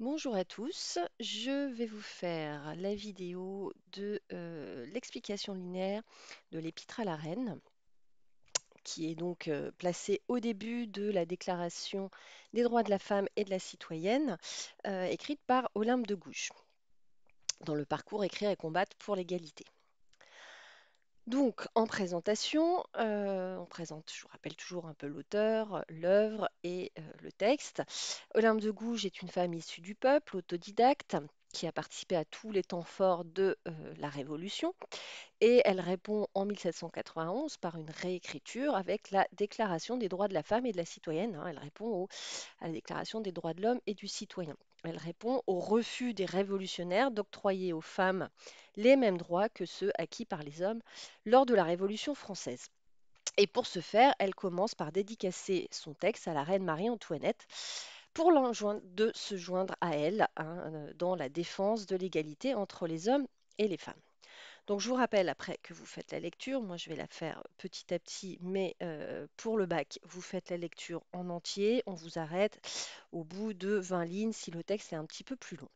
Bonjour à tous, je vais vous faire la vidéo de l'explication linéaire de l'Épître à la Reine, qui est donc placée au début de la Déclaration des droits de la femme et de la citoyenne, écrite par Olympe de Gouges, dans le parcours Écrire et combattre pour l'égalité. Donc, en présentation, on présente, je vous rappelle toujours un peu l'auteur, l'œuvre et le texte. Olympe de Gouges est une femme issue du peuple, autodidacte, qui a participé à tous les temps forts de la Révolution. Et elle répond en 1791 par une réécriture avec la Déclaration des droits de la femme et de la citoyenne, hein. Elle répond à la Déclaration des droits de l'homme et du citoyen. Elle répond au refus des révolutionnaires d'octroyer aux femmes les mêmes droits que ceux acquis par les hommes lors de la Révolution française. Et pour ce faire, elle commence par dédicacer son texte à la reine Marie-Antoinette pour l'enjoindre de se joindre à elle, hein, dans la défense de l'égalité entre les hommes et les femmes. Donc je vous rappelle après que vous faites la lecture, moi je vais la faire petit à petit, mais pour le bac, vous faites la lecture en entier, on vous arrête au bout de 20 lignes si le texte est un petit peu plus long.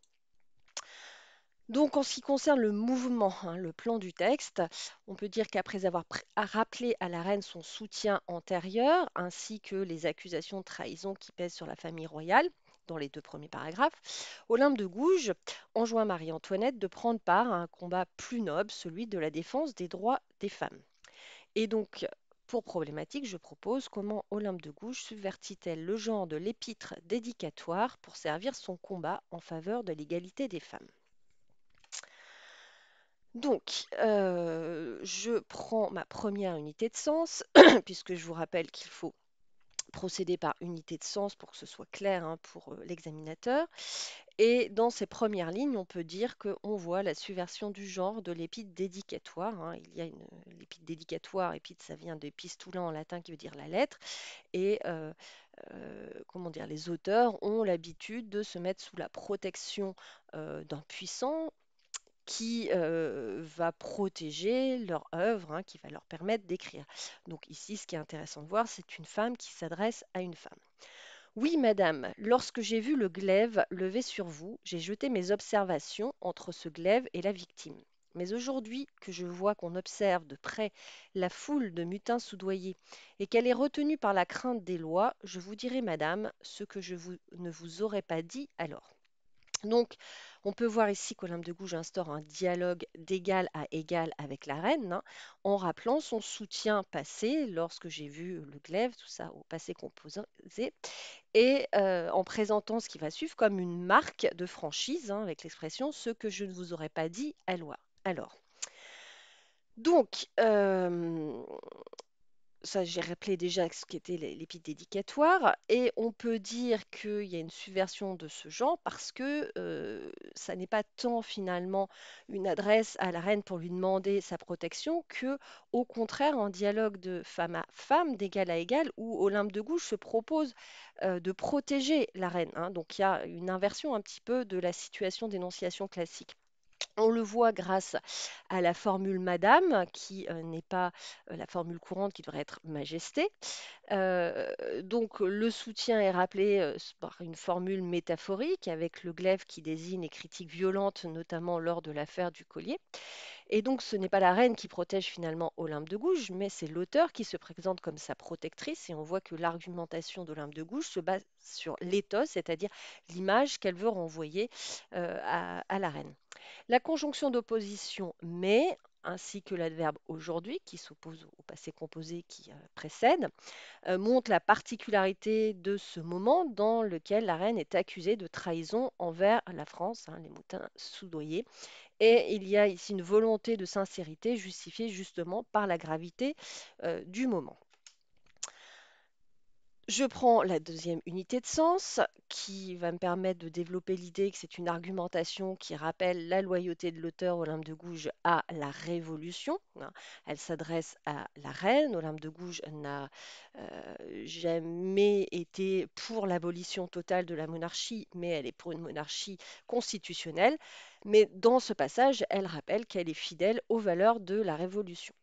Donc en ce qui concerne le mouvement, hein, le plan du texte, on peut dire qu'après avoir rappelé à la reine son soutien antérieur, ainsi que les accusations de trahison qui pèsent sur la famille royale, dans les deux premiers paragraphes, Olympe de Gouges enjoint Marie-Antoinette de prendre part à un combat plus noble, celui de la défense des droits des femmes. Et donc, pour problématique, je propose comment Olympe de Gouges subvertit-elle le genre de l'épître dédicatoire pour servir son combat en faveur de l'égalité des femmes. Donc, je prends ma première unité de sens, puisque je vous rappelle qu'il faut procéder par unité de sens pour que ce soit clair, hein, pour l'examinateur. Et dans ces premières lignes, on peut dire qu'on voit la subversion du genre de l'épître dédicatoire, hein. Il y a l'épître dédicatoire, épître, ça vient d'épistula en latin qui veut dire la lettre. Et comment dire, les auteurs ont l'habitude de se mettre sous la protection d'un puissant qui va protéger leur œuvre, hein, qui va leur permettre d'écrire. Donc ici, ce qui est intéressant de voir, c'est une femme qui s'adresse à une femme. Oui, madame, lorsque j'ai vu le glaive levé sur vous, j'ai jeté mes observations entre ce glaive et la victime. Mais aujourd'hui que je vois qu'on observe de près la foule de mutins soudoyés et qu'elle est retenue par la crainte des lois, je vous dirai, madame, ce que ne vous aurais pas dit alors. Donc, on peut voir ici qu'Olympe de Gouges instaure un dialogue d'égal à égal avec la reine, hein, en rappelant son soutien passé lorsque j'ai vu le glaive, tout ça au passé composé, et en présentant ce qui va suivre comme une marque de franchise, hein, avec l'expression ce que je ne vous aurais pas dit à loi. Alors, donc, ça, j'ai rappelé déjà ce qu'était l'épître dédicatoire, et on peut dire qu'il y a une subversion de ce genre parce que ça n'est pas tant finalement une adresse à la reine pour lui demander sa protection que, au contraire, un dialogue de femme à femme, d'égal à égal, où Olympe de Gouges se propose de protéger la reine, hein. Donc il y a une inversion un petit peu de la situation d'énonciation classique. On le voit grâce à la formule madame, qui n'est pas la formule courante qui devrait être majesté. Donc le soutien est rappelé par une formule métaphorique avec le glaive qui désigne les critiques violentes, notamment lors de l'affaire du collier. Et donc ce n'est pas la reine qui protège finalement Olympe de Gouges, mais c'est l'auteur qui se présente comme sa protectrice. Et on voit que l'argumentation d'Olympe de Gouges se base sur l'éthos, c'est-à-dire l'image qu'elle veut renvoyer à la reine. La conjonction d'opposition mais ainsi que l'adverbe aujourd'hui qui s'oppose au passé composé qui précède, montre la particularité de ce moment dans lequel la reine est accusée de trahison envers la France, hein, les moutins soudoyés. Et il y a ici une volonté de sincérité justifiée justement par la gravité du moment. Je prends la deuxième unité de sens qui va me permettre de développer l'idée que c'est une argumentation qui rappelle la loyauté de l'auteur Olympe de Gouges à la Révolution, hein. Elle s'adresse à la reine. Olympe de Gouges n'a jamais été pour l'abolition totale de la monarchie, mais elle est pour une monarchie constitutionnelle. Mais dans ce passage, elle rappelle qu'elle est fidèle aux valeurs de la Révolution.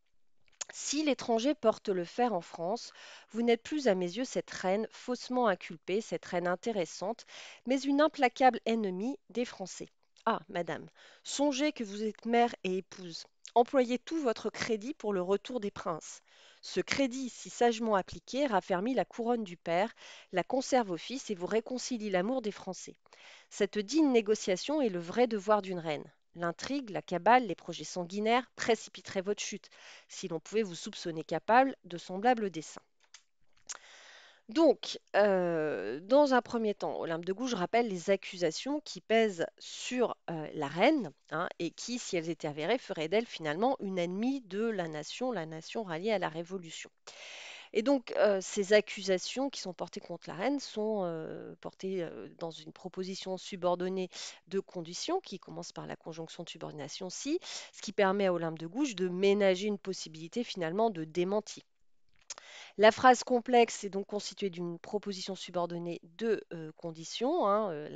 Si l'étranger porte le fer en France, vous n'êtes plus à mes yeux cette reine faussement inculpée, cette reine intéressante, mais une implacable ennemie des Français. Ah, madame, songez que vous êtes mère et épouse. Employez tout votre crédit pour le retour des princes. Ce crédit, si sagement appliqué, raffermit la couronne du père, la conserve au fils et vous réconcilie l'amour des Français. Cette digne négociation est le vrai devoir d'une reine. L'intrigue, la cabale, les projets sanguinaires précipiteraient votre chute, si l'on pouvait vous soupçonner capable de semblables desseins. Donc, dans un premier temps, Olympe de Gouges rappelle les accusations qui pèsent sur la reine, hein, et qui, si elles étaient avérées, feraient d'elle finalement une ennemie de la nation ralliée à la Révolution. Et donc, ces accusations qui sont portées contre la reine sont portées dans une proposition subordonnée de conditions qui commence par la conjonction de subordination si, ce qui permet à Olympe de Gouges de ménager une possibilité finalement de démenti. La phrase complexe est donc constituée d'une proposition subordonnée de conditions, hein.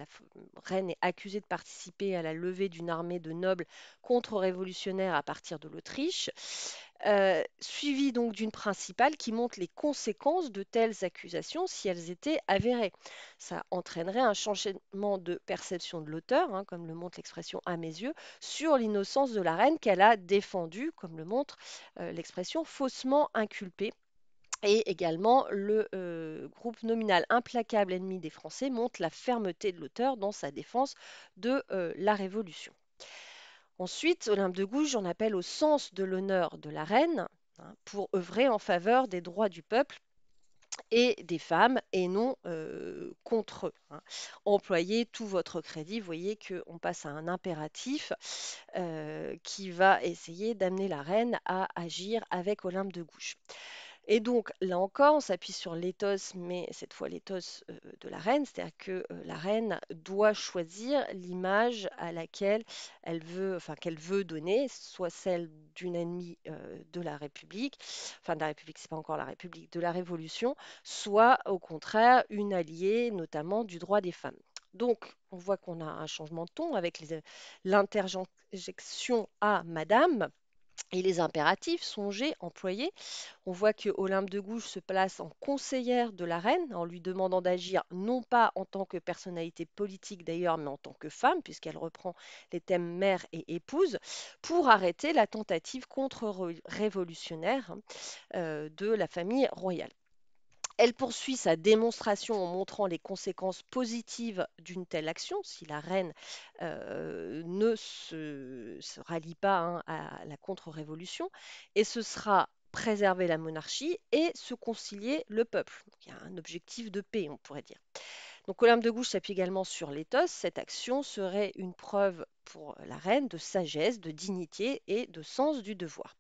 Reine est accusée de participer à la levée d'une armée de nobles contre-révolutionnaires à partir de l'Autriche, suivie donc d'une principale qui montre les conséquences de telles accusations si elles étaient avérées. Ça entraînerait un changement de perception de l'auteur, hein, comme le montre l'expression à mes yeux, sur l'innocence de la reine qu'elle a défendue, comme le montre l'expression faussement inculpée. Et également, le groupe nominal implacable ennemi des Français montre la fermeté de l'auteur dans sa défense de la Révolution. Ensuite, Olympe de Gouges en appelle au sens de l'honneur de la reine, hein, pour œuvrer en faveur des droits du peuple et des femmes et non contre eux, hein. Employez tout votre crédit. Vous voyez qu'on passe à un impératif qui va essayer d'amener la reine à agir avec Olympe de Gouges. Et donc, là encore, on s'appuie sur l'éthos, mais cette fois l'éthos de la reine, c'est-à-dire que la reine doit choisir l'image à laquelle elle veut, enfin, qu'elle veut donner, soit celle d'une ennemie de la République, enfin de la République, c'est pas encore la République, de la Révolution, soit au contraire une alliée, notamment du droit des femmes. Donc, on voit qu'on a un changement de ton avec l'interjection à Madame et les impératifs, songés, employés. On voit que Olympe de Gouges se place en conseillère de la reine en lui demandant d'agir non pas en tant que personnalité politique d'ailleurs, mais en tant que femme, puisqu'elle reprend les thèmes mère et épouse, pour arrêter la tentative contre-révolutionnaire, hein, de la famille royale. Elle poursuit sa démonstration en montrant les conséquences positives d'une telle action, si la reine ne se rallie pas, hein, à la contre-révolution, et ce sera préserver la monarchie et se concilier le peuple. Donc, il y a un objectif de paix, on pourrait dire. Donc Olympe de Gouges s'appuie également sur l'éthos. Cette action serait une preuve pour la reine de sagesse, de dignité et de sens du devoir.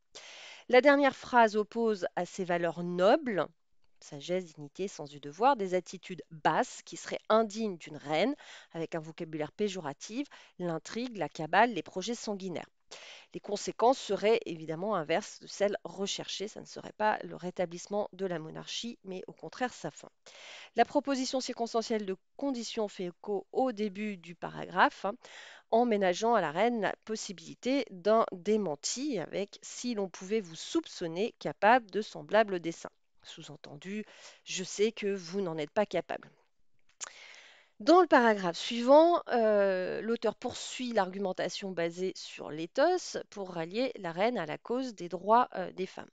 La dernière phrase oppose à ces valeurs nobles, sagesse, dignité, sens du devoir, des attitudes basses qui seraient indignes d'une reine, avec un vocabulaire péjoratif, l'intrigue, la cabale, les projets sanguinaires. Les conséquences seraient évidemment inverses de celles recherchées. Ça ne serait pas le rétablissement de la monarchie, mais au contraire sa fin. La proposition circonstancielle de conditions fait écho au début du paragraphe, hein, en ménageant à la reine la possibilité d'un démenti avec si l'on pouvait vous soupçonner capable de semblables desseins. Sous-entendu, je sais que vous n'en êtes pas capable. Dans le paragraphe suivant, l'auteur poursuit l'argumentation basée sur l'éthos pour rallier la reine à la cause des droits des femmes.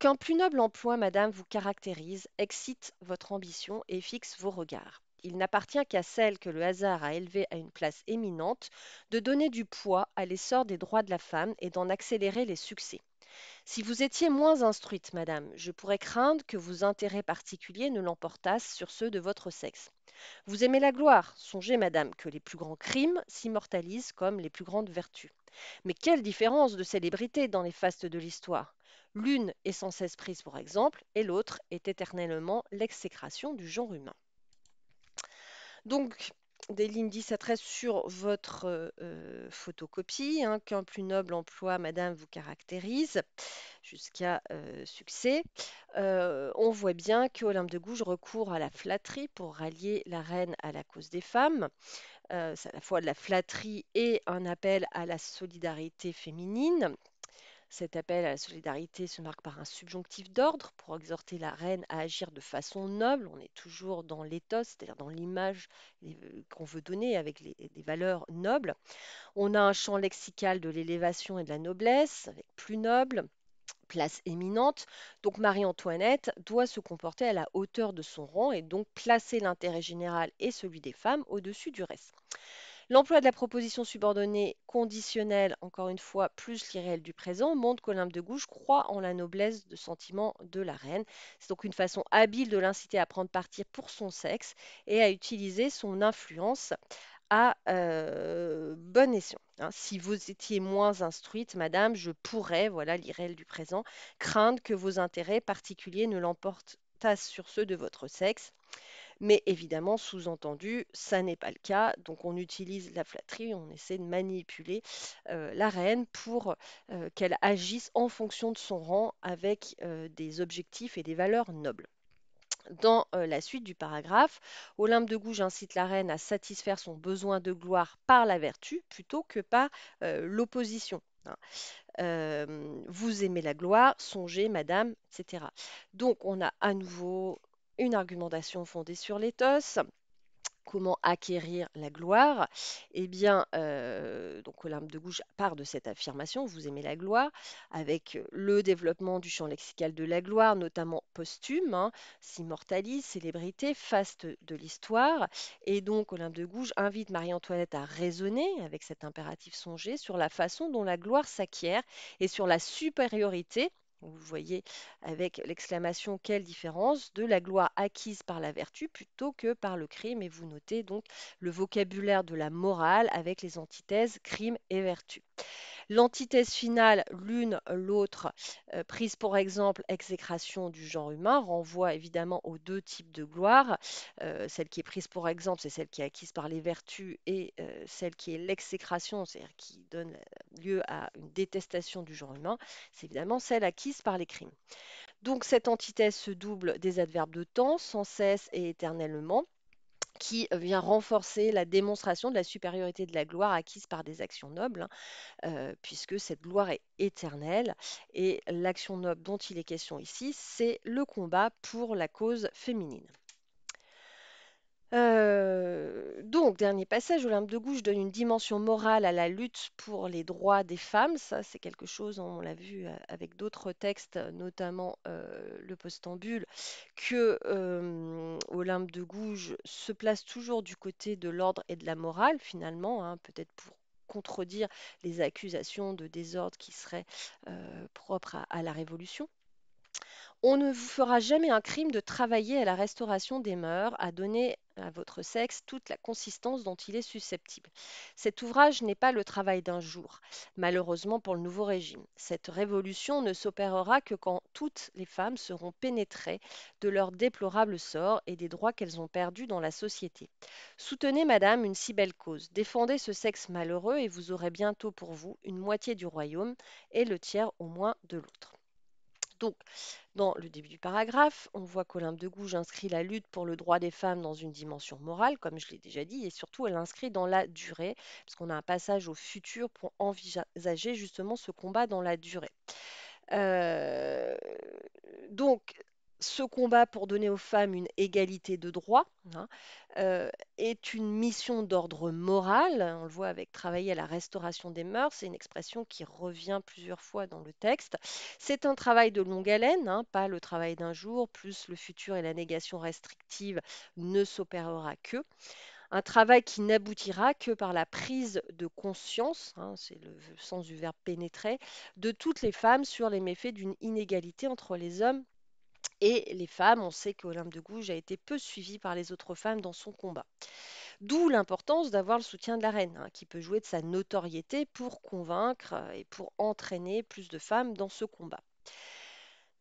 Qu'un plus noble emploi, madame, vous caractérise, excite votre ambition et fixe vos regards. Il n'appartient qu'à celle que le hasard a élevée à une place éminente de donner du poids à l'essor des droits de la femme et d'en accélérer les succès. Si vous étiez moins instruite, madame, je pourrais craindre que vos intérêts particuliers ne l'emportassent sur ceux de votre sexe. Vous aimez la gloire, songez, madame, que les plus grands crimes s'immortalisent comme les plus grandes vertus. Mais quelle différence de célébrité dans les fastes de l'histoire! L'une est sans cesse prise pour exemple, et l'autre est éternellement l'exécration du genre humain. Donc, des lignes 10 à 13 sur votre photocopie, hein, qu'un plus noble emploi, madame, vous caractérise, jusqu'à succès. On voit bien que Olympe de Gouges recourt à la flatterie pour rallier la reine à la cause des femmes. C'est à la fois de la flatterie et un appel à la solidarité féminine. Cet appel à la solidarité se marque par un subjonctif d'ordre pour exhorter la reine à agir de façon noble. On est toujours dans l'éthos, c'est-à-dire dans l'image qu'on veut donner avec des valeurs nobles. On a un champ lexical de l'élévation et de la noblesse, avec plus noble, place éminente. Donc Marie-Antoinette doit se comporter à la hauteur de son rang et donc placer l'intérêt général et celui des femmes au-dessus du reste. L'emploi de la proposition subordonnée conditionnelle, encore une fois, plus l'irréel du présent, montre qu'Olympe de Gouges croit en la noblesse de sentiment de la reine. C'est donc une façon habile de l'inciter à prendre parti pour son sexe et à utiliser son influence à bon escient. Hein. Si vous étiez moins instruite, madame, je pourrais, voilà l'irréel du présent, craindre que vos intérêts particuliers ne l'emportassent sur ceux de votre sexe. Mais évidemment, sous-entendu, ça n'est pas le cas. Donc on utilise la flatterie, on essaie de manipuler la reine pour qu'elle agisse en fonction de son rang avec des objectifs et des valeurs nobles. Dans la suite du paragraphe, Olympe de Gouges incite la reine à satisfaire son besoin de gloire par la vertu plutôt que par l'opposition. Hein. Vous aimez la gloire, songez, madame, etc. Donc on a à nouveau une argumentation fondée sur l'éthos. Comment acquérir la gloire? Eh bien, donc Olympe de Gouges part de cette affirmation, vous aimez la gloire, avec le développement du champ lexical de la gloire, notamment posthume, hein, immortalis, célébrité, faste de l'histoire. Et donc Olympe de Gouges invite Marie-Antoinette à raisonner, avec cet impératif songé, sur la façon dont la gloire s'acquiert et sur la supériorité. Vous voyez avec l'exclamation quelle différence de la gloire acquise par la vertu plutôt que par le crime. Et vous notez donc le vocabulaire de la morale avec les antithèses crime et vertu. L'antithèse finale, l'une, l'autre, prise pour exemple exécration du genre humain, renvoie évidemment aux deux types de gloire. Celle qui est prise pour exemple, c'est celle qui est acquise par les vertus et celle qui est l'exécration, c'est-à-dire qui donne lieu à une détestation du genre humain, c'est évidemment celle acquise par les crimes. Donc cette antithèse se double des adverbes de temps, sans cesse et éternellement, qui vient renforcer la démonstration de la supériorité de la gloire acquise par des actions nobles, hein, puisque cette gloire est éternelle. Et l'action noble dont il est question ici, c'est le combat pour la cause féminine. Donc, dernier passage, Olympe de Gouges donne une dimension morale à la lutte pour les droits des femmes. Ça, c'est quelque chose, on l'a vu avec d'autres textes, notamment le postambule, que Olympe de Gouges se place toujours du côté de l'ordre et de la morale, finalement, hein, peut-être pour contredire les accusations de désordre qui seraient propres à la Révolution. On ne vous fera jamais un crime de travailler à la restauration des mœurs, à donner à votre sexe toute la consistance dont il est susceptible. Cet ouvrage n'est pas le travail d'un jour, malheureusement pour le nouveau régime. Cette révolution ne s'opérera que quand toutes les femmes seront pénétrées de leur déplorable sort et des droits qu'elles ont perdus dans la société. Soutenez, madame, une si belle cause. Défendez ce sexe malheureux et vous aurez bientôt pour vous une moitié du royaume et le tiers au moins de l'autre. Donc, dans le début du paragraphe, on voit qu'Olympe de Gouges inscrit la lutte pour le droit des femmes dans une dimension morale, comme je l'ai déjà dit, et surtout elle l'inscrit dans la durée, parce qu'on a un passage au futur pour envisager justement ce combat dans la durée. Euh, donc, ce combat pour donner aux femmes une égalité de droits, hein, est une mission d'ordre moral. On le voit avec travailler à la restauration des mœurs. C'est une expression qui revient plusieurs fois dans le texte. C'est un travail de longue haleine, hein, pas le travail d'un jour, plus le futur et la négation restrictive ne s'opérera que. Un travail qui n'aboutira que par la prise de conscience, hein, c'est le sens du verbe pénétrer, de toutes les femmes sur les méfaits d'une inégalité entre les hommes et les femmes. On sait qu'Olympe de Gouges a été peu suivie par les autres femmes dans son combat. D'où l'importance d'avoir le soutien de la reine, hein, qui peut jouer de sa notoriété pour convaincre et pour entraîner plus de femmes dans ce combat.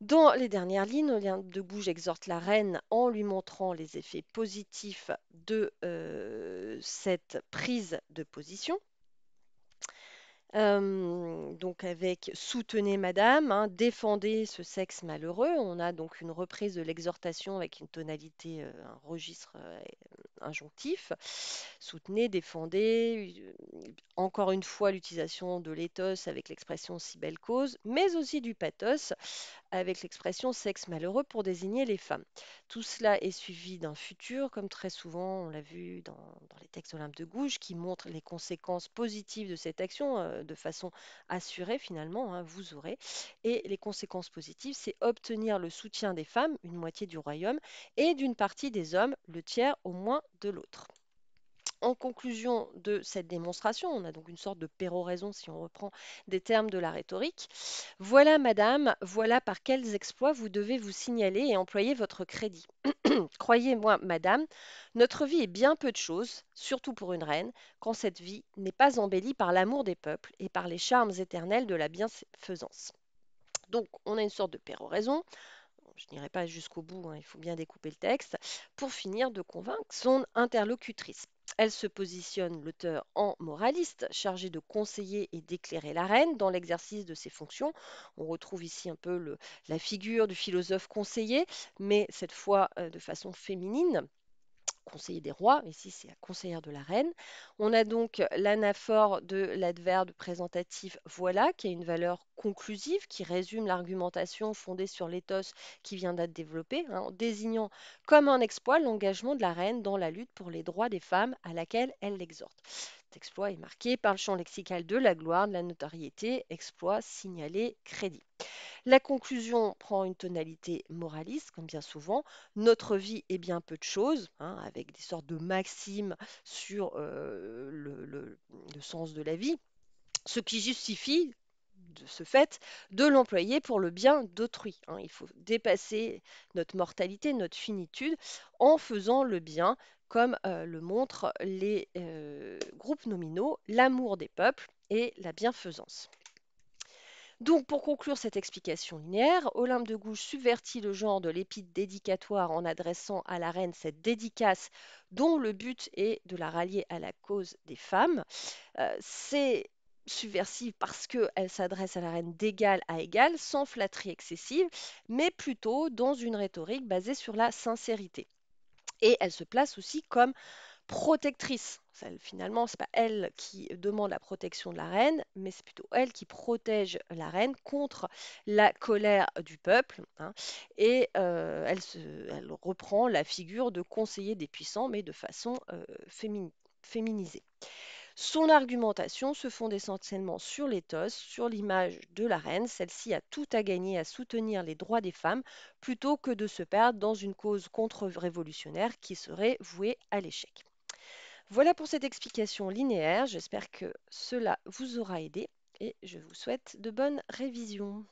Dans les dernières lignes, Olympe de Gouges exhorte la reine en lui montrant les effets positifs de cette prise de position. Donc avec soutenez madame, hein, défendez ce sexe malheureux. On a donc une reprise de l'exhortation avec une tonalité, un registre injonctif. Soutenez, défendez. Encore une fois, l'utilisation de l'éthos avec l'expression si belle cause, mais aussi du pathos avec l'expression sexe malheureux pour désigner les femmes. Tout cela est suivi d'un futur, comme très souvent on l'a vu dans les textes d'Olympe de Gouges, qui montrent les conséquences positives de cette action de façon assurée finalement, hein, vous aurez. Et les conséquences positives, c'est obtenir le soutien des femmes, une moitié du royaume, et d'une partie des hommes, le tiers au moins de l'autre. En conclusion de cette démonstration, on a donc une sorte de péroraison si on reprend des termes de la rhétorique. Voilà, madame, voilà par quels exploits vous devez vous signaler et employer votre crédit. Croyez-moi, madame, notre vie est bien peu de choses, surtout pour une reine, quand cette vie n'est pas embellie par l'amour des peuples et par les charmes éternels de la bienfaisance. Donc, on a une sorte de péroraison. Je n'irai pas jusqu'au bout, hein, il faut bien découper le texte, pour finir de convaincre son interlocutrice. Elle se positionne, l'auteur, en moraliste, chargé de conseiller et d'éclairer la reine dans l'exercice de ses fonctions. On retrouve ici un peu la figure du philosophe conseiller, mais cette fois de façon féminine. Conseiller des rois, ici c'est la conseillère de la reine. On a donc l'anaphore de l'adverbe présentatif voilà, qui a une valeur conclusive, qui résume l'argumentation fondée sur l'éthos qui vient d'être développée, hein, en désignant comme un exploit l'engagement de la reine dans la lutte pour les droits des femmes à laquelle elle l'exhorte. Cet exploit est marqué par le champ lexical de la gloire, de la notoriété, exploit, signalé, crédit. La conclusion prend une tonalité moraliste, comme bien souvent. Notre vie est bien peu de choses, hein, avec des sortes de maximes sur le sens de la vie, ce qui justifie de ce fait de l'employer pour le bien d'autrui, hein. Il faut dépasser notre mortalité, notre finitude, en faisant le bien, comme le montrent les groupes nominaux, l'amour des peuples et la bienfaisance. Donc, pour conclure cette explication linéaire, Olympe de Gouges subvertit le genre de l'épître dédicatoire en adressant à la reine cette dédicace dont le but est de la rallier à la cause des femmes. C'est subversive parce qu'elle s'adresse à la reine d'égal à égal, sans flatterie excessive, mais plutôt dans une rhétorique basée sur la sincérité. Et elle se place aussi comme protectrice. Finalement, ce n'est pas elle qui demande la protection de la reine, mais c'est plutôt elle qui protège la reine contre la colère du peuple, hein. Et elle reprend la figure de conseiller des puissants, mais de façon féminisée. Son argumentation se fonde essentiellement sur l'éthos, sur l'image de la reine. Celle-ci a tout à gagner à soutenir les droits des femmes plutôt que de se perdre dans une cause contre-révolutionnaire qui serait vouée à l'échec. Voilà pour cette explication linéaire. J'espère que cela vous aura aidé et je vous souhaite de bonnes révisions.